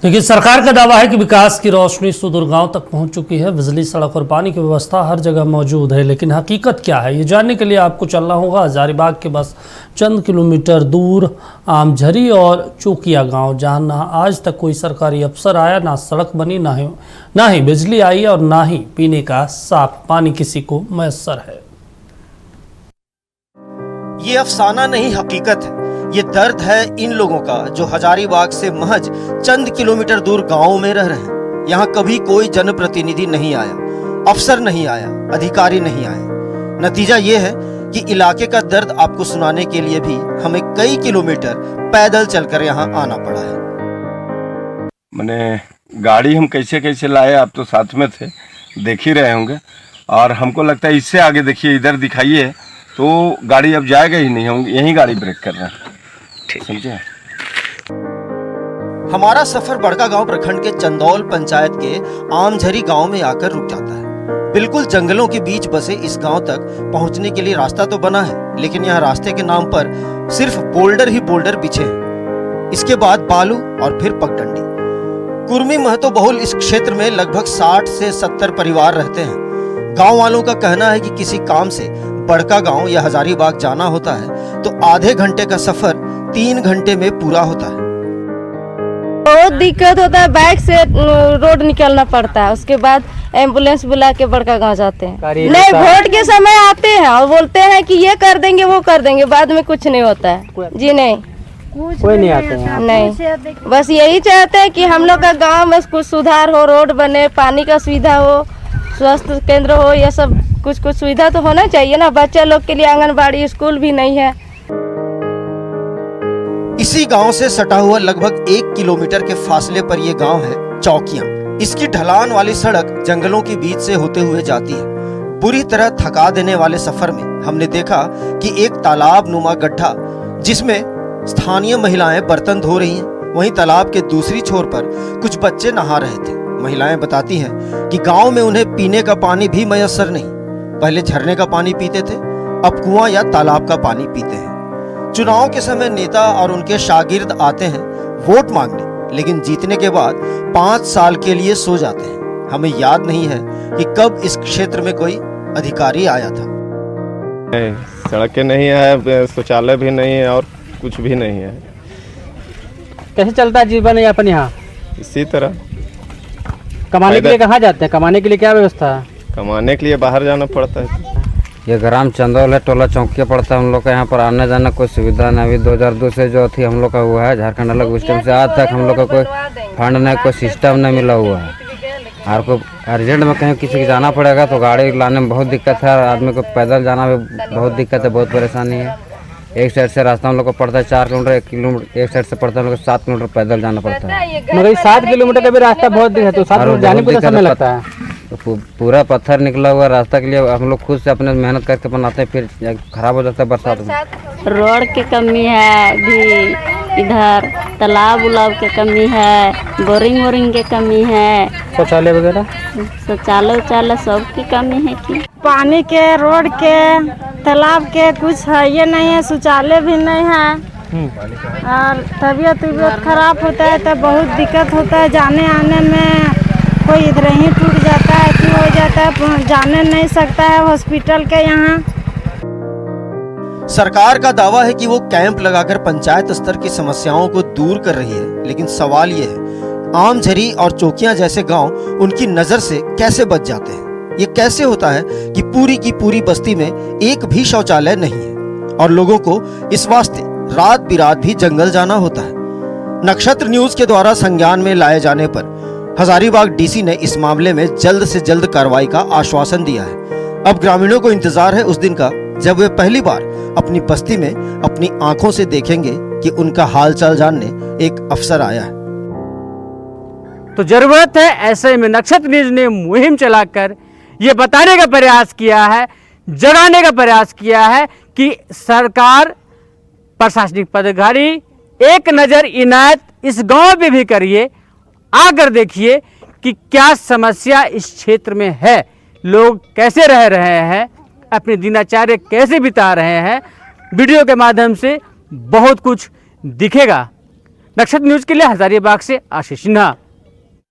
देखिए, सरकार का दावा है कि विकास की रोशनी सुदूर गांव तक पहुंच चुकी है। बिजली, सड़क और पानी की व्यवस्था हर जगह मौजूद है, लेकिन हकीकत क्या है, ये जानने के लिए आपको चलना होगा हजारीबाग के बस चंद किलोमीटर दूर आमझरी और चौकिया गांव, जहां ना आज तक कोई सरकारी अफसर आया, ना सड़क बनी, ना ही बिजली आई और ना ही पीने का साफ पानी किसी को मैसर है। ये अफसाना नहीं, हकीकत है। ये दर्द है इन लोगों का जो हजारीबाग से महज चंद किलोमीटर दूर गांवों में रह रहे हैं। यहाँ कभी कोई जनप्रतिनिधि नहीं आया, अफसर नहीं आया, अधिकारी नहीं आए। नतीजा ये है कि इलाके का दर्द आपको सुनाने के लिए भी हमें कई किलोमीटर पैदल चलकर यहाँ आना पड़ा है। मैंने गाड़ी हम कैसे कैसे लाए, आप तो साथ में थे, देख ही रहे होंगे। और हमको लगता है इससे आगे देखिए, इधर दिखाइए तो गाड़ी अब जाएगा ही नहीं, हम यहीं गाड़ी ब्रेक कर रहे हैं, समझे। हमारा सफर बड़कागांव प्रखंड के चंदौल पंचायत के आमझरी गांव में आकर रुक जाता है। बिल्कुल जंगलों के बीच बसे इस गांव तक पहुंचने के लिए रास्ता तो बना है, लेकिन यहाँ रास्ते के नाम पर सिर्फ बोल्डर ही बोल्डर बिछे हैं। इसके बाद बालू और फिर पगडंडी। कुर्मी महतो बहुल इस क्षेत्र में लगभग 60 से 70 परिवार रहते हैं। गांव वालों का कहना है कि किसी काम से बड़कागांव या हजारीबाग जाना होता है तो आधे घंटे का सफर 3 घंटे में पूरा होता है। बहुत दिक्कत होता है, बाइक से रोड निकलना पड़ता है, उसके बाद एम्बुलेंस बुला के बड़कागांव जाते हैं। नहीं, वोट के समय आते हैं और बोलते हैं कि ये कर देंगे वो कर देंगे, बाद में कुछ नहीं होता है। जी नहीं, कोई नहीं आते हैं। नहीं, बस यही चाहते हैं कि हम लोग का गाँव में कुछ सुधार हो, रोड बने, पानी का सुविधा हो, स्वास्थ्य केंद्र हो, ये सब कुछ सुविधा तो होना चाहिए ना। बच्चे लोग के लिए आंगनबाड़ी, स्कूल भी नहीं है। इसी गांव से सटा हुआ लगभग 1 किलोमीटर के फासले पर यह गांव है चौकिया। इसकी ढलान वाली सड़क जंगलों के बीच से होते हुए जाती है। बुरी तरह थका देने वाले सफर में हमने देखा कि एक तालाब नुमा गड्ढा, जिसमें स्थानीय महिलाएं बर्तन धो रही हैं, वहीं तालाब के दूसरी छोर पर कुछ बच्चे नहा रहे थे। महिलाएं बताती हैं कि गांव में उन्हें पीने का पानी भी मयस्सर नहीं। पहले झरने का पानी पीते थे, अब कुआं या तालाब का पानी पीते हैं। चुनाव के समय नेता और उनके शागिर्द आते हैं वोट मांगने, लेकिन जीतने के बाद 5 साल के लिए सो जाते हैं। हमें याद नहीं है कि कब इस क्षेत्र में कोई अधिकारी आया था। सड़कें नहीं है, शौचालय भी नहीं है और कुछ भी नहीं है। कैसे चलता है जीवन यापन यहाँ? इसी तरह। कमाने के लिए कहाँ जाते हैं? कमाने के लिए क्या व्यवस्था है? कमाने के लिए बाहर जाना पड़ता है। ये ग्राम चंदौल है, टोला चौकिया पड़ता है हम लोग का। यहाँ पर आने जाना कोई सुविधा नहीं। अभी 2002 से जो थी हम लोग का हुआ है, झारखंड अलग, उस टाइम से आज तक हम लोग का कोई फंड नहीं, कोई सिस्टम नहीं मिला हुआ है। और कोई अर्जेंट में कहीं किसी को जाना पड़ेगा तो गाड़ी लाने में बहुत दिक्कत है। आदमी को पैदल जाना में बहुत दिक्कत है, बहुत परेशानी है। एक साइड से रास्ता हम लोग को पड़ता है 4 किलोमीटर, 1 किलोमीटर एक साइड से पड़ता है हम लोग को 7 किलोमीटर पैदल जाना पड़ता है। मगर 7 किलोमीटर का भी रास्ता बहुत है, तो 7 किलोमीटर जाने में समय लगता है। तो पूरा पत्थर निकला हुआ रास्ता के लिए हम लोग खुद से अपने मेहनत करके बनाते हैं, फिर खराब हो जाता है बरसात में। रोड की कमी है भी, इधर तालाब उलाब की कमी है, बोरिंग वोरिंग की कमी है, शौचालय वगैरह, शौचालय उचालय सब की कमी है। कि पानी के, रोड के, तालाब के कुछ है ये नहीं है, शौचालय भी नहीं है। और तबीयत खराब होता है तो बहुत दिक्कत होता है जाने आने में। कोई इधर ही टूट जाता है कि हो जाता है, जाने नहीं सकता है हॉस्पिटल के यहाँ। सरकार का दावा है कि वो कैंप लगाकर पंचायत स्तर की समस्याओं को दूर कर रही है, लेकिन सवाल ये है, आमझरी और चौकिया जैसे गांव उनकी नजर से कैसे बच जाते हैं? ये कैसे होता है कि पूरी की पूरी बस्ती में एक भी शौचालय नहीं है और लोगों को इस वास्ते रात बिरात भी जंगल जाना होता है? नक्षत्र न्यूज के द्वारा संज्ञान में लाए जाने पर हजारीबाग डीसी ने इस मामले में जल्द से जल्द कार्रवाई का आश्वासन दिया है। अब ग्रामीणों को इंतजार है उस दिन का जब वे पहली बार अपनी बस्ती में अपनी आंखों से देखेंगे कि उनका हालचाल जानने एक अफसर आया है। तो जरूरत है, ऐसे में नक्षत्र न्यूज ने मुहिम चलाकर ये बताने का प्रयास किया है, जगाने का प्रयास किया है कि सरकार, प्रशासनिक पदाधिकारी एक नज़र इनायत इस गांव पे भी करिए, आकर देखिए कि क्या समस्या इस क्षेत्र में है, लोग कैसे रह रहे हैं, अपनी दिनचर्या कैसे बिता रहे हैं। वीडियो के माध्यम से बहुत कुछ दिखेगा। नक्षत्र न्यूज के लिए हजारीबाग से आशीष सिन्हा।